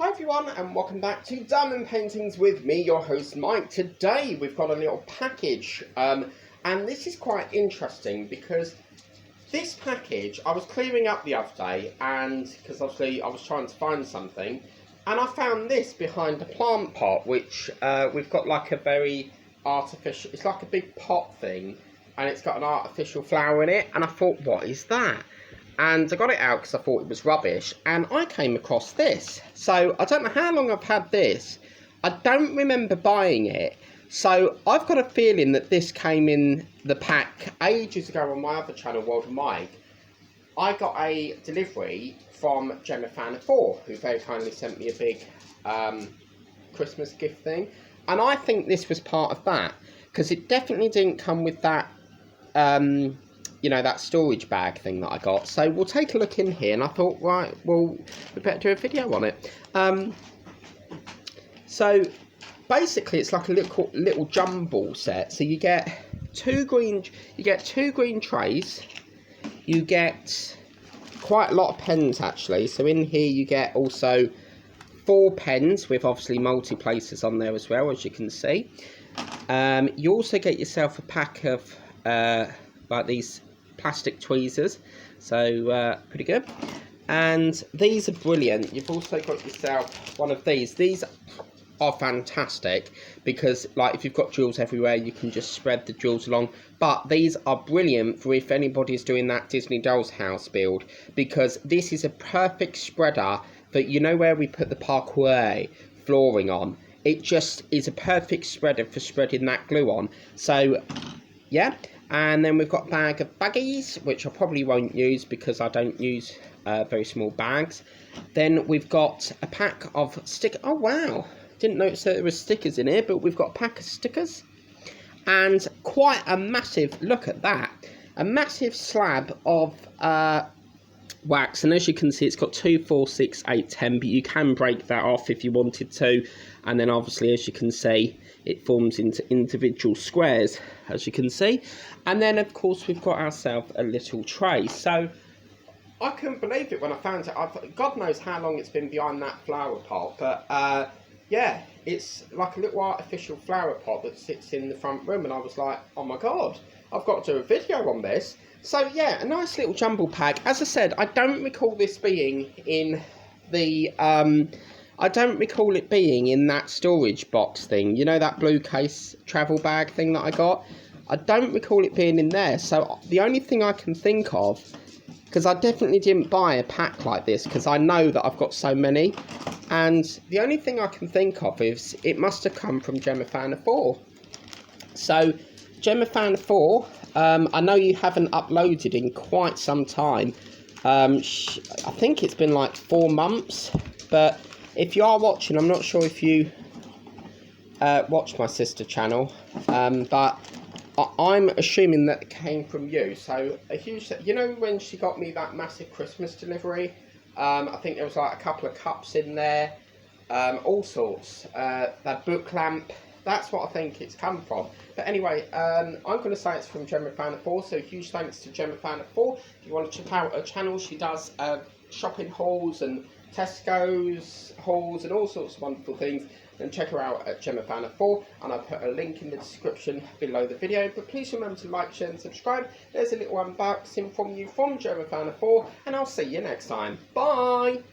Hi everyone and welcome back to Diamond Paintings with me, your host Mike. Today we've got a little package and this is quite interesting because this package, I was clearing up the other day and because obviously I was trying to find something and I found this behind a plant pot which we've got like a very artificial, it's like a big pot thing and it's got an artificial flower in it and I thought, what is that? And I got it out because I thought it was rubbish and I came across this. So I don't know how long I've had this. I don't remember buying it. So I've got a feeling that this came in the pack ages ago on my other channel, World of Mike. I got a delivery from Gemma Fan of 4, who very kindly sent me a big Christmas gift thing. And I think this was part of that because it definitely didn't come with that you know, that storage bag thing that I got. So we'll take a look in here and I thought, right, well, we better do a video on it. So basically it's like a little jumble set. So you get two green trays. You get quite a lot of pens actually. So in here you get also 4 pens with obviously multi-placers on there as well, as you can see. You also get yourself a pack of like these plastic tweezers, so pretty good. And these are brilliant. You've also got yourself one of these. These are fantastic because like if you've got jewels everywhere you can just spread the jewels along, but these are brilliant for if anybody's doing that Disney Dolls house build, because this is a perfect spreader for, you know, where we put the parquet flooring on, it just is a perfect spreader for spreading that glue on. So yeah. And then we've got a bag of baggies, which I probably won't use because I don't use very small bags. Then we've got a pack of stickers. Oh, wow. Didn't notice that there were stickers in here, but we've got a pack of stickers. And quite a massive, look at that, a massive slab of wax. And as you can see, it's got 2, 4, 6, 8, 10, but you can break that off if you wanted to. And then obviously, as you can see, it forms into individual squares, as you can see. And then, of course, we've got ourselves a little tray. So I couldn't believe it when I found it. God knows how long it's been behind that flower pot. But, yeah, it's like a little artificial flower pot that sits in the front room. And I was like, oh, my God, I've got to do a video on this. So, yeah, a nice little jumble pack. As I said, I don't recall this being in the I don't recall it being in that storage box thing. You know, that blue case travel bag thing that I got? I don't recall it being in there. So the only thing I can think of, because I definitely didn't buy a pack like this, because I know that I've got so many. And the only thing I can think of is it must have come from Gemma Fan of 4. So Gemma Fan of 4, I know you haven't uploaded in quite some time. I think it's been like 4 months, but if you are watching, I'm not sure if you watch my sister channel, but I'm assuming that it came from you. So a huge, you know, when she got me that massive Christmas delivery, I think there was like a couple of cups in there, all sorts, that book lamp, that's what I think it's come from. But anyway, I'm going to say it's from Gemma Fan of 4, so huge thanks to Gemma Fan of 4. If you want to check out her channel, she does shopping hauls and Tesco's hauls and all sorts of wonderful things, then check her out at Gemma Fan of 4, and I'll put a link in the description below the video. But please remember to like, share and subscribe. There's a little unboxing from you from Gemma Fan of 4, and I'll see you next time. Bye!